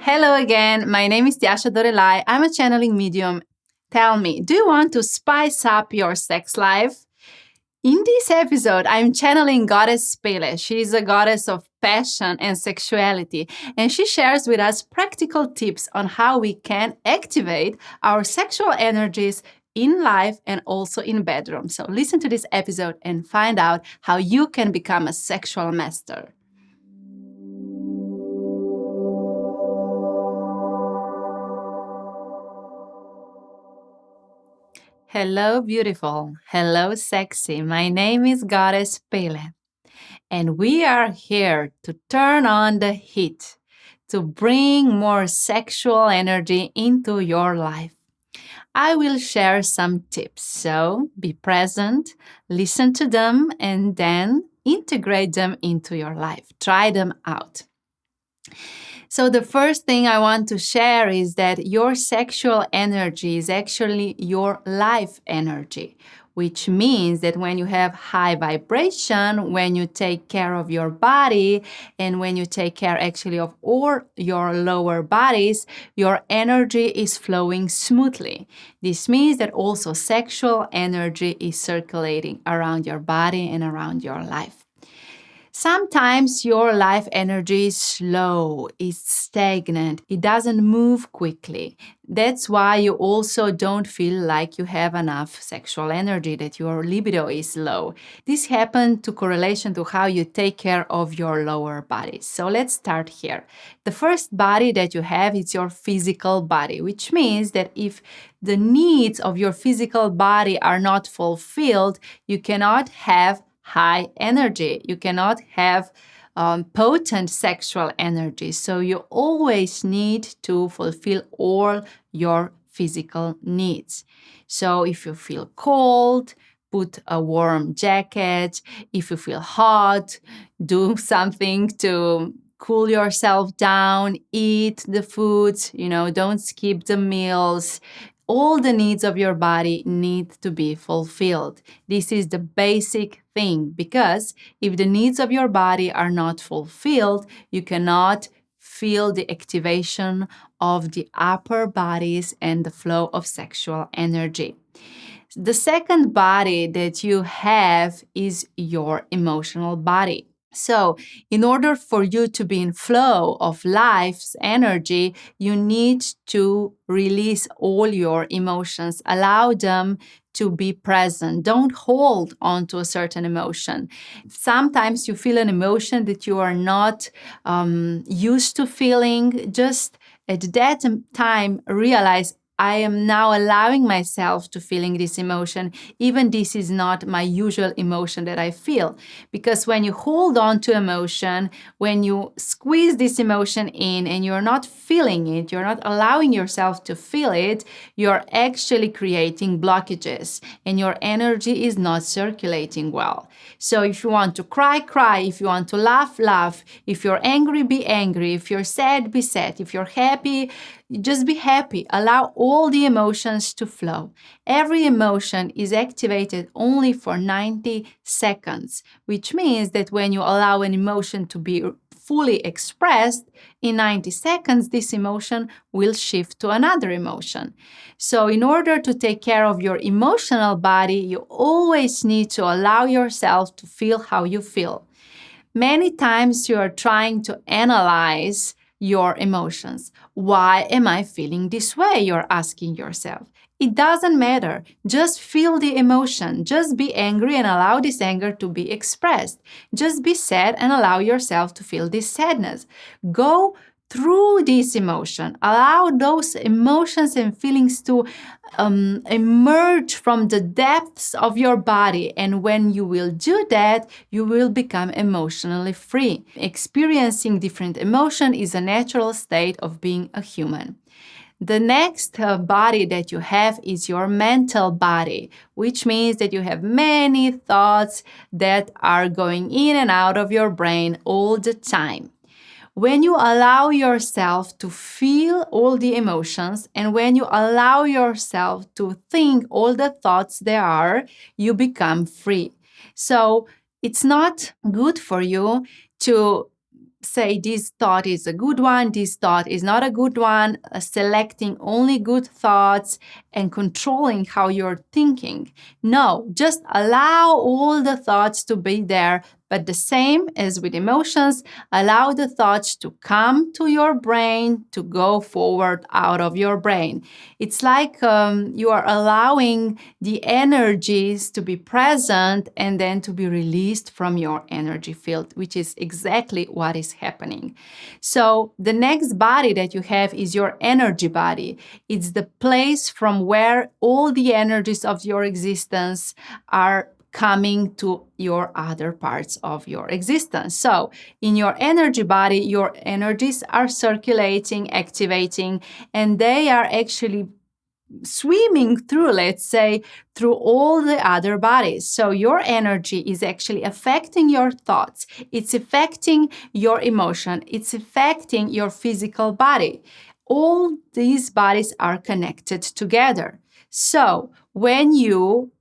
Hello again. My name is Tjaša Dorelay. I'm a channeling medium. Tell me, do you want to spice up your sex life? In this episode, I'm channeling Goddess Pele. She is a goddess of passion and sexuality, and she shares with us practical tips on how we can activate our sexual energies in life and also in bedroom. So listen to this episode and find out how you can become a sexual master. Hello, beautiful. Hello, sexy. My name is Goddess Pele, and we are here to turn on the heat, to bring more sexual energy into your life. I will share some tips, so be present, listen to them, and then integrate them into your life. Try them out. So, the first thing I want to share is that your sexual energy is actually your life energy, which means that when you have high vibration, when you take care of your body, and when you take care actually of all your lower bodies, your energy is flowing smoothly. This means that also sexual energy is circulating around your body and around your life. Sometimes your life energy is slow, it's stagnant, it doesn't move quickly. That's why you also don't feel like you have enough sexual energy, that your libido is low. This happens to correlation to how you take care of your lower body. So let's start here. The first body that you have is your physical body, which means that if the needs of your physical body are not fulfilled, you cannot have high energy. You cannot have potent sexual energy. So you always need to fulfill all your physical needs. So if you feel cold, put a warm jacket. If you feel hot, do something to cool yourself down, eat the foods, don't skip the meals. All the needs of your body need to be fulfilled. This is the basic thing, because if the needs of your body are not fulfilled, you cannot feel the activation of the upper bodies and the flow of sexual energy. The second body that you have is your emotional body. So, in order for you to be in flow of life's energy, you need to release all your emotions. Allow them to be present. Don't hold on to a certain emotion. Sometimes you feel an emotion that you are not used to feeling. Just at that time, realize I am now allowing myself to feeling this emotion, even this is not my usual emotion that I feel. Because when you hold on to emotion, when you squeeze this emotion in and you're not feeling it, you're not allowing yourself to feel it, you're actually creating blockages and your energy is not circulating well. So if you want to cry, cry. If you want to laugh, laugh. If you're angry, be angry. If you're sad, be sad. If you're happy, just be happy. Allow all the emotions to flow. Every emotion is activated only for 90 seconds, which means that when you allow an emotion to be fully expressed, in 90 seconds, this emotion will shift to another emotion. So in order to take care of your emotional body, you always need to allow yourself to feel how you feel. Many times you are trying to analyze your emotions. Why am I feeling this way? You're asking yourself. It doesn't matter. Just feel the emotion. Just be angry and allow this anger to be expressed. Just be sad and allow yourself to feel this sadness. Go through this emotion. Allow those emotions and feelings to emerge from the depths of your body. And when you will do that, you will become emotionally free. Experiencing different emotion is a natural state of being a human. The next body that you have is your mental body, which means that you have many thoughts that are going in and out of your brain all the time. When you allow yourself to feel all the emotions and when you allow yourself to think all the thoughts there are, you become free. So it's not good for you to say this thought is a good one, this thought is not a good one, selecting only good thoughts and controlling how you're thinking. No, just allow all the thoughts to be there, but the same as with emotions, allow the thoughts to come to your brain, to go forward out of your brain. It's like you are allowing the energies to be present and then to be released from your energy field, which is exactly what is happening. So the next body that you have is your energy body. It's the place from where all the energies of your existence are coming to your other parts of your existence. So in your energy body, your energies are circulating, activating, and they are actually swimming through, let's say, through all the other bodies. So your energy is actually affecting your thoughts. It's affecting your emotion. It's affecting your physical body. All these bodies are connected together. So when you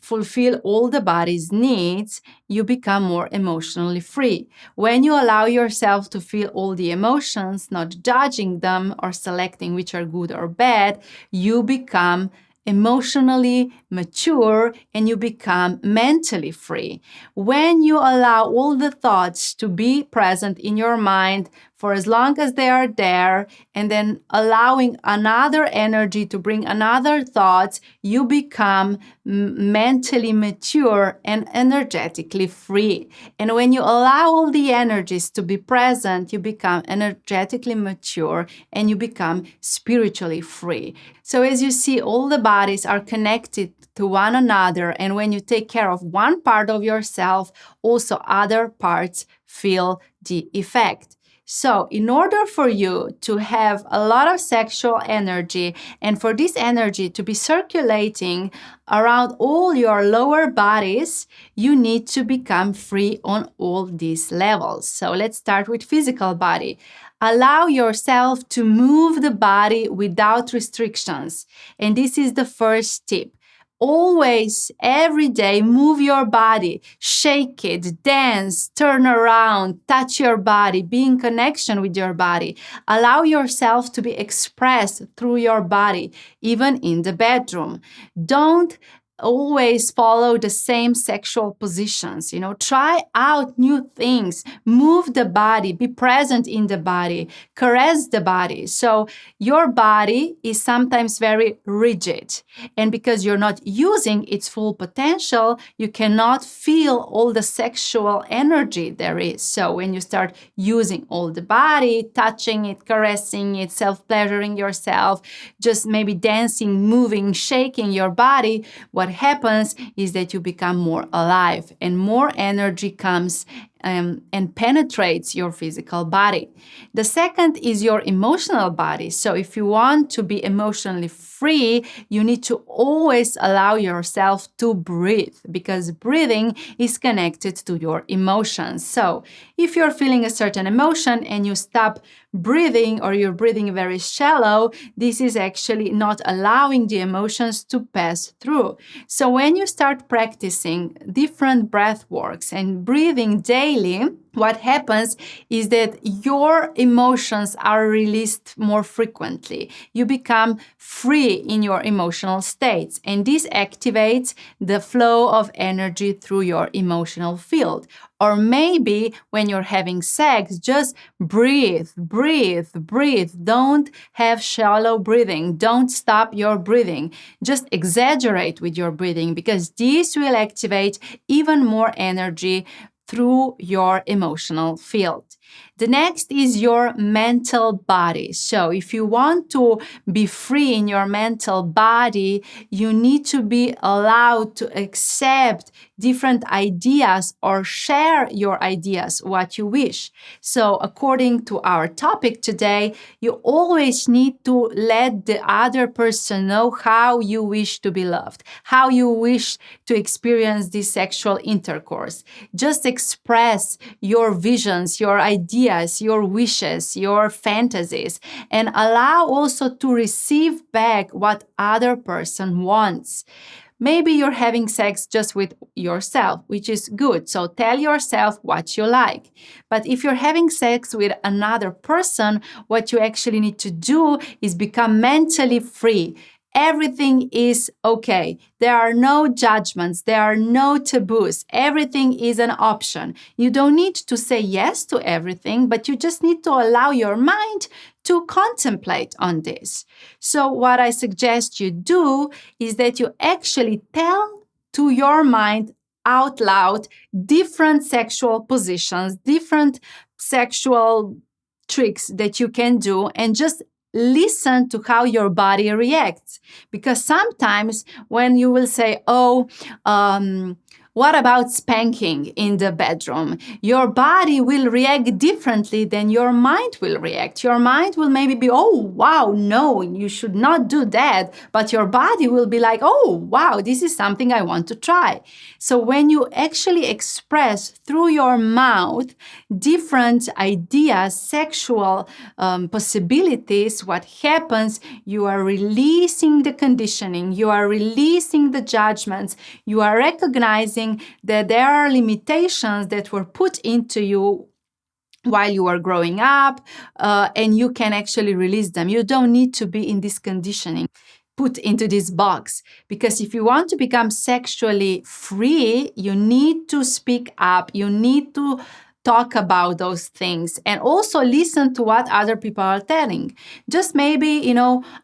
fulfill all the body's needs, you become more emotionally free. When you allow yourself to feel all the emotions, not judging them or selecting which are good or bad, you become emotionally mature and you become mentally free. When you allow all the thoughts to be present in your mind for as long as they are there, and then allowing another energy to bring another thought, you become mentally mature and energetically free. And when you allow all the energies to be present, you become energetically mature and you become spiritually free. So as you see, all the bodies are connected to one another, and when you take care of one part of yourself, also other parts feel the effect. So in order for you to have a lot of sexual energy and for this energy to be circulating around all your lower bodies, you need to become free on all these levels. So let's start with physical body. Allow yourself to move the body without restrictions. And this is the first tip. Always, every day, move your body, shake it, dance, turn around, touch your body, be in connection with your body. Allow yourself to be expressed through your body, even in the bedroom. Don't always follow the same sexual positions. Try out new things, move the body, be present in the body, caress the body. So your body is sometimes very rigid, and because you're not using its full potential, you cannot feel all the sexual energy there is. So when you start using all the body, touching it, caressing it, self-pleasuring yourself, just maybe dancing, moving, shaking your body, what happens is that you become more alive and more energy comes and penetrates your physical body. The second is your emotional body. So if you want to be emotionally free, you need to always allow yourself to breathe, because breathing is connected to your emotions. So if you're feeling a certain emotion and you stop breathing, or you're breathing very shallow, this is actually not allowing the emotions to pass through. So when you start practicing different breath works and breathing daily, what happens is that your emotions are released more frequently. You become free in your emotional states, and this activates the flow of energy through your emotional field. Or maybe when you're having sex, just breathe, breathe, breathe. Don't have shallow breathing. Don't stop your breathing. Just exaggerate with your breathing, because this will activate even more energy through your emotional field. The next is your mental body. So if you want to be free in your mental body, you need to be allowed to accept different ideas or share your ideas, what you wish. So according to our topic today, you always need to let the other person know how you wish to be loved, how you wish to experience this sexual intercourse. Just express your visions, your ideas, your wishes, your fantasies, and allow also to receive back what other person wants. Maybe you're having sex just with yourself, which is good. So tell yourself what you like. But if you're having sex with another person, what you actually need to do is become mentally free. Everything is okay. There are no judgments. There are no taboos. Everything is an option. You don't need to say yes to everything, but you just need to allow your mind to contemplate on this. So what I suggest you do is that you actually tell to your mind out loud different sexual positions, different sexual tricks that you can do, and just listen to how your body reacts. Because sometimes when you will say, what about spanking in the bedroom? Your body will react differently than your mind will react. Your mind will maybe be, oh, wow, no, you should not do that. But your body will be like, oh, wow, this is something I want to try. So when you actually express through your mouth different ideas, sexual possibilities, what happens, you are releasing the conditioning, you are releasing the judgments, you are recognizing that there are limitations that were put into you while you were growing up, and you can actually release them. You don't need to be in this conditioning, put into this box. Because if you want to become sexually free, you need to speak up. You need to talk about those things and also listen to what other people are telling. Just maybe,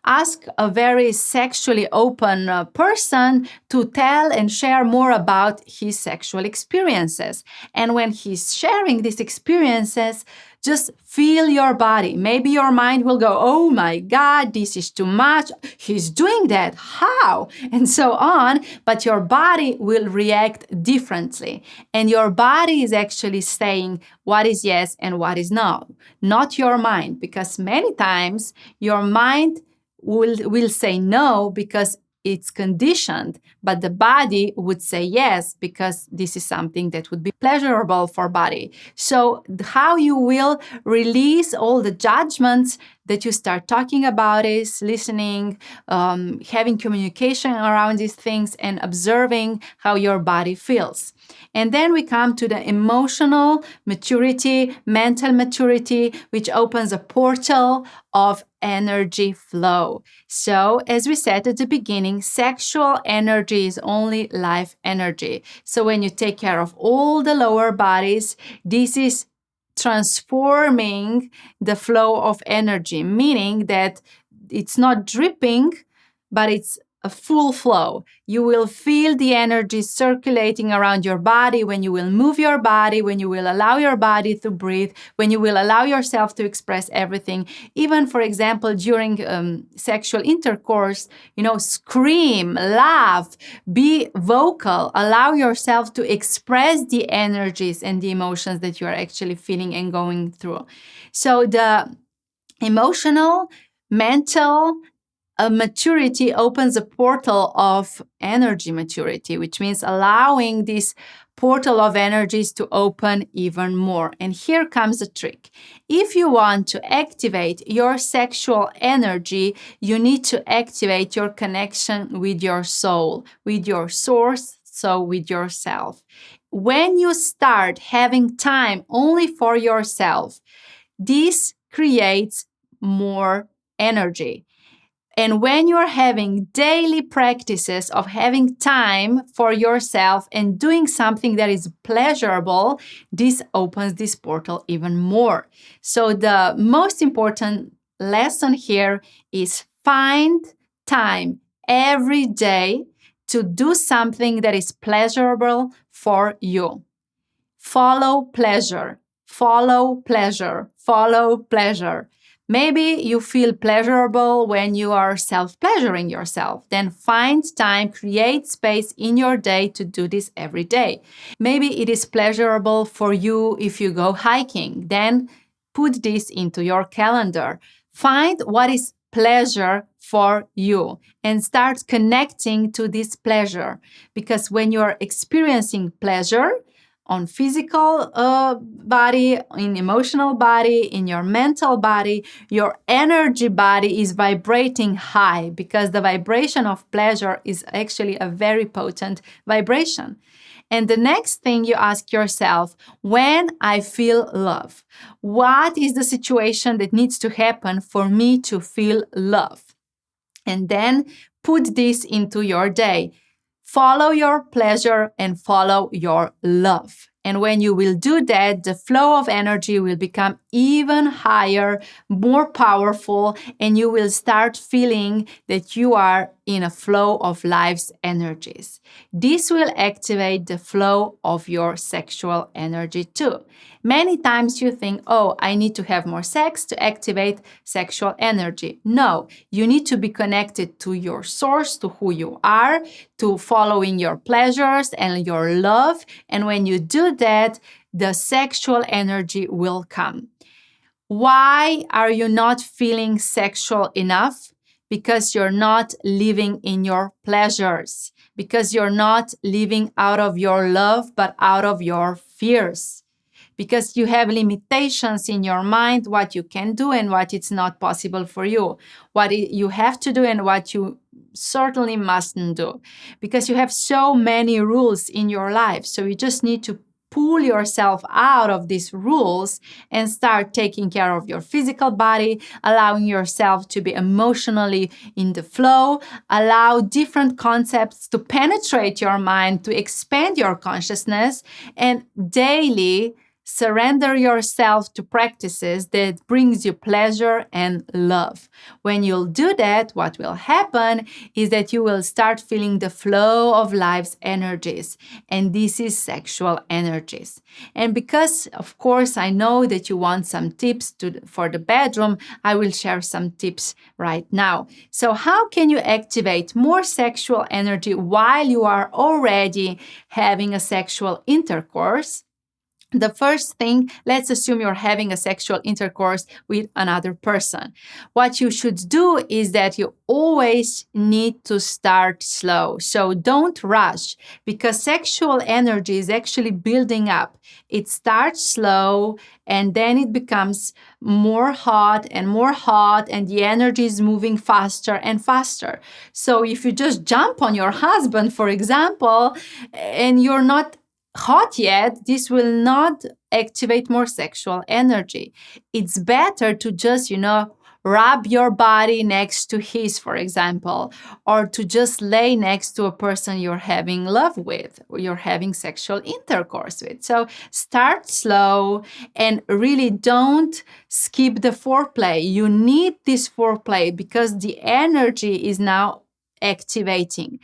ask a very sexually open person to tell and share more about his sexual experiences. And when he's sharing these experiences, just feel your body. Maybe your mind will go, oh my God, this is too much. He's doing that. How? And so on. But your body will react differently. And your body is actually saying what is yes and what is no, not your mind. Because many times your mind will say no because it's conditioned, but the body would say yes because this is something that would be pleasurable for body. So how you will release all the judgments that you start talking about is listening, having communication around these things, and observing how your body feels. And then we come to the emotional maturity, mental maturity, which opens a portal of energy flow. So, as we said at the beginning, sexual energy is only life energy. So, when you take care of all the lower bodies, this is transforming the flow of energy, meaning that it's not dripping, but it's a full flow. You will feel the energy circulating around your body when you will move your body, when you will allow your body to breathe, when you will allow yourself to express everything. Even, for example, during sexual intercourse, scream, laugh, be vocal, allow yourself to express the energies and the emotions that you are actually feeling and going through. So the emotional, mental, maturity opens a portal of energy maturity, which means allowing this portal of energies to open even more. And here comes the trick. If you want to activate your sexual energy, you need to activate your connection with your soul, with your source, so with yourself. When you start having time only for yourself, this creates more energy. And when you're having daily practices of having time for yourself and doing something that is pleasurable, this opens this portal even more. So the most important lesson here is find time every day to do something that is pleasurable for you. Follow pleasure, follow pleasure, follow pleasure. Maybe you feel pleasurable when you are self-pleasuring yourself. Then find time, create space in your day to do this every day. Maybe it is pleasurable for you if you go hiking. Then put this into your calendar. Find what is pleasure for you and start connecting to this pleasure. Because when you are experiencing pleasure, on physical body, in emotional body, in your mental body. Your energy body is vibrating high because the vibration of pleasure is actually a very potent vibration. And the next thing you ask yourself, when I feel love, what is the situation that needs to happen for me to feel love? And then put this into your day. Follow your pleasure and follow your love. And when you will do that, the flow of energy will become even higher, more powerful, and you will start feeling that you are in a flow of life's energies. This will activate the flow of your sexual energy too. Many times you think, oh, I need to have more sex to activate sexual energy. No, you need to be connected to your source, to who you are, to following your pleasures and your love. And when you do that, the sexual energy will come. Why are you not feeling sexual enough? Because you're not living in your pleasures, because you're not living out of your love, but out of your fears. Because you have limitations in your mind, what you can do and what it's not possible for you, what you have to do and what you certainly mustn't do. Because you have so many rules in your life. So you just need to pull yourself out of these rules and start taking care of your physical body, allowing yourself to be emotionally in the flow, allow different concepts to penetrate your mind, to expand your consciousness, and daily surrender yourself to practices that brings you pleasure and love. When you'll do that, what will happen is that you will start feeling the flow of life's energies, and this is sexual energies. And because, of course, I know that you want some tips for the bedroom, I will share some tips right now. So how can you activate more sexual energy while you are already having a sexual intercourse? The first thing, let's assume you're having a sexual intercourse with another person. What you should do is that you always need to start slow. So don't rush, because sexual energy is actually building up. It starts slow and then it becomes more hot, and the energy is moving faster and faster. So if you just jump on your husband, for example, and you're not hot yet, this will not activate more sexual energy. It's better to just, rub your body next to his, for example, or to just lay next to a person you're having love with, or you're having sexual intercourse with. So start slow and really don't skip the foreplay. You need this foreplay because the energy is now activating.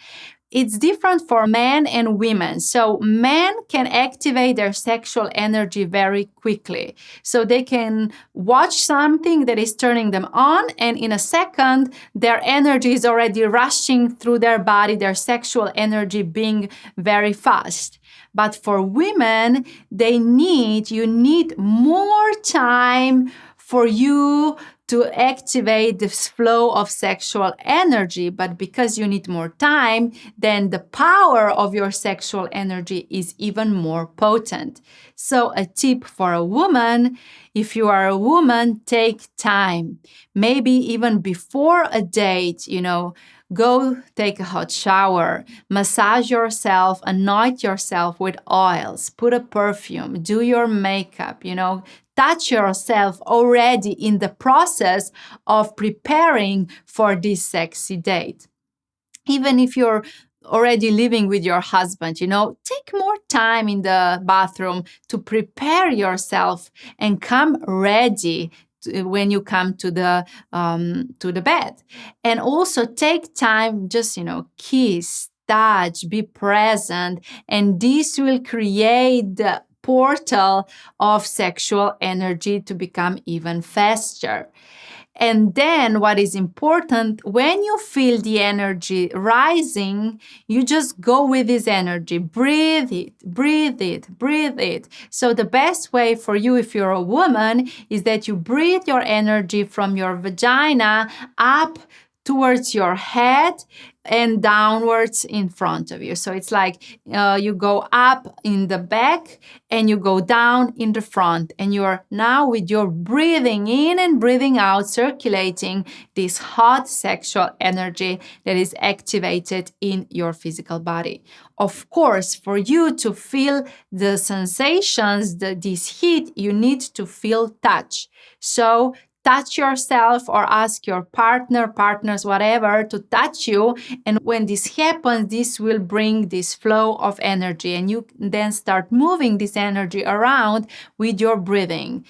It's different for men and women. So men can activate their sexual energy very quickly. So they can watch something that is turning them on, and in a second, their energy is already rushing through their body, their sexual energy being very fast. But for women, you need more time for you to activate this flow of sexual energy. But because you need more time, then the power of your sexual energy is even more potent. So a tip for a woman, if you are a woman, take time. Maybe even before a date, go take a hot shower, massage yourself, anoint yourself with oils, put a perfume, do your makeup, touch yourself already in the process of preparing for this sexy date. Even if you're already living with your husband, take more time in the bathroom to prepare yourself and come ready when you come to the bed. And also take time, just, kiss, touch, be present, and this will create the portal of sexual energy to become even faster. And then what is important, when you feel the energy rising, you just go with this energy. Breathe it, breathe it, breathe it. So the best way for you, if you're a woman, is that you breathe your energy from your vagina up towards your head, and downwards in front of you. So it's like you go up in the back and you go down in the front. And you're now with your breathing in and breathing out, circulating this hot sexual energy that is activated in your physical body. Of course, for you to feel the sensations, this heat, you need to feel touch. So touch yourself or ask your partners, whatever, to touch you. And when this happens, this will bring this flow of energy. And you then start moving this energy around with your breathing.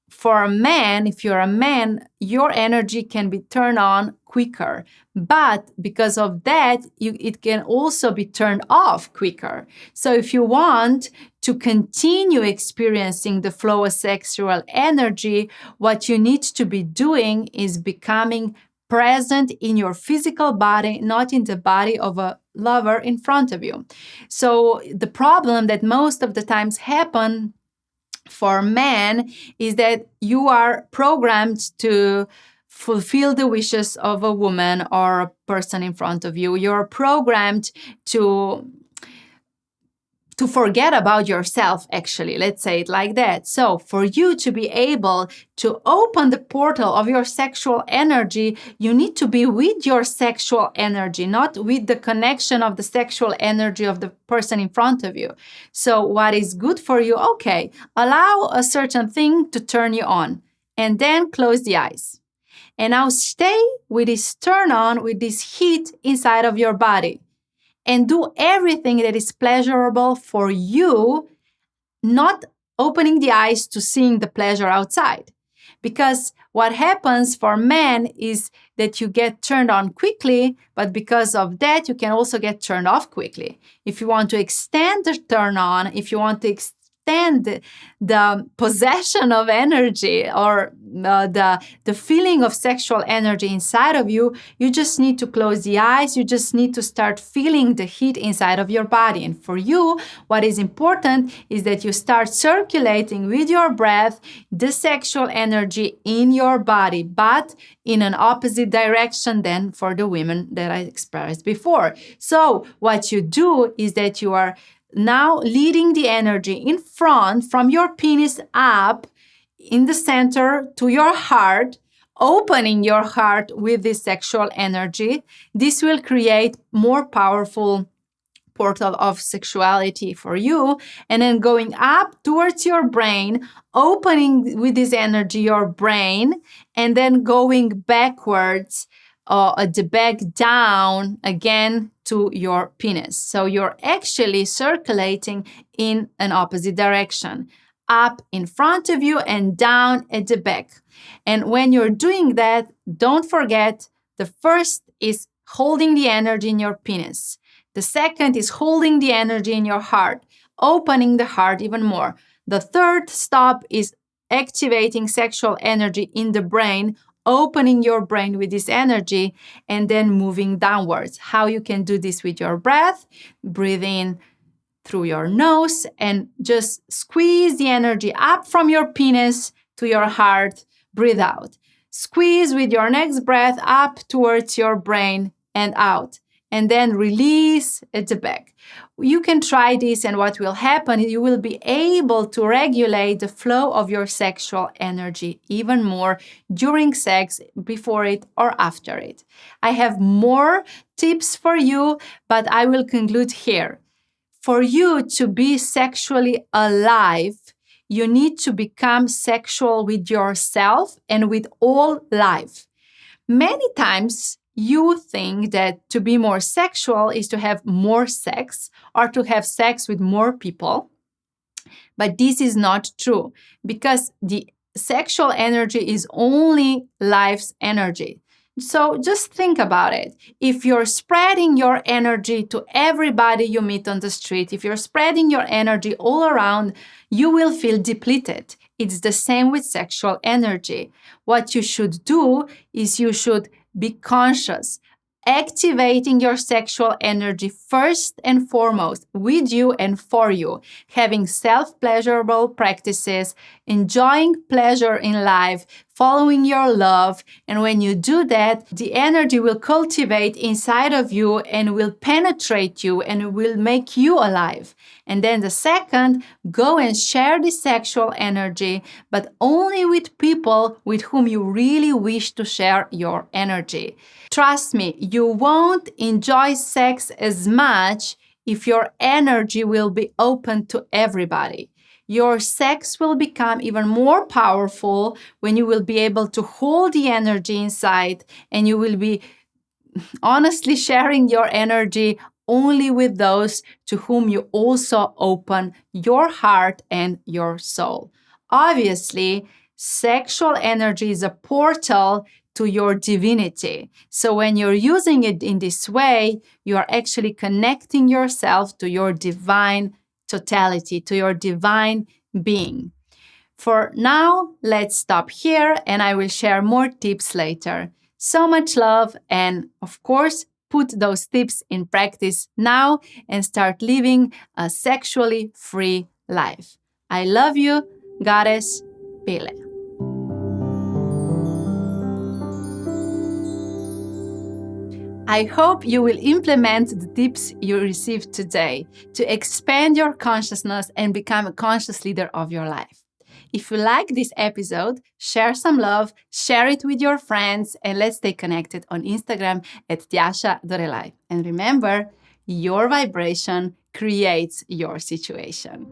For a man, if you're a man, your energy can be turned on quicker. But because of that, it can also be turned off quicker. So if you want to continue experiencing the flow of sexual energy, what you need to be doing is becoming present in your physical body, not in the body of a lover in front of you. So the problem that most of the times happen for men is that you are programmed to fulfill the wishes of a woman or a person in front of you. You're programmed to forget about yourself, actually. Let's say it like that. So for you to be able to open the portal of your sexual energy, you need to be with your sexual energy, not with the connection of the sexual energy of the person in front of you. So what is good for you? Okay, allow a certain thing to turn you on and then close the eyes. And now stay with this turn on, with this heat inside of your body. And do everything that is pleasurable for you, not opening the eyes to seeing the pleasure outside. Because what happens for men is that you get turned on quickly, but because of that, you can also get turned off quickly. If you want to extend the turn on, if you want to extend the possession of energy or the feeling of sexual energy inside of you, you just need to close the eyes. You just need to start feeling the heat inside of your body. And for you, what is important is that you start circulating with your breath the sexual energy in your body, but in an opposite direction than for the women that I expressed before. So what you do is that you are now leading the energy in front from your penis up in the center to your heart, opening your heart with this sexual energy. This will create more powerful portal of sexuality for you. And then going up towards your brain, opening with this energy your brain, and then going backwards at the back down again to your penis. So you're actually circulating in an opposite direction, up in front of you and down at the back. And when you're doing that, don't forget the first is holding the energy in your penis. The second is holding the energy in your heart, opening the heart even more. The third stop is activating sexual energy in the brain, opening your brain with this energy, and then moving downwards. How you can do this with your breath, breathe in through your nose and just squeeze the energy up from your penis to your heart, breathe out. Squeeze with your next breath up towards your brain and out. And then release at the back. You can try this, and what will happen is you will be able to regulate the flow of your sexual energy even more during sex, before it, or after it. I have more tips for you, but I will conclude here. For you to be sexually alive, you need to become sexual with yourself and with all life. Many times, you think that to be more sexual is to have more sex or to have sex with more people. But this is not true, because the sexual energy is only life's energy. So just think about it. If you're spreading your energy to everybody you meet on the street, if you're spreading your energy all around, you will feel depleted. It's the same with sexual energy. What you should do is you should be conscious, activating your sexual energy first and foremost with you and for you, having self-pleasurable practices, enjoying pleasure in life, following your love. And when you do that, the energy will cultivate inside of you and will penetrate you and will make you alive. And then the second, go and share this sexual energy, but only with people with whom you really wish to share your energy. Trust me, you won't enjoy sex as much if your energy will be open to everybody. Your sex will become even more powerful when you will be able to hold the energy inside, and you will be honestly sharing your energy only with those to whom you also open your heart and your soul. Obviously, sexual energy is a portal to your divinity. So when you're using it in this way, you are actually connecting yourself to your divine totality, to your divine being. For now, let's stop here and I will share more tips later. So much love, and of course, put those tips in practice now and start living a sexually free life. I love you, Goddess Pele. I hope you will implement the tips you received today to expand your consciousness and become a conscious leader of your life. If you like this episode, share some love, share it with your friends, and let's stay connected on Instagram at Tjaša Dorelay. And remember, your vibration creates your situation.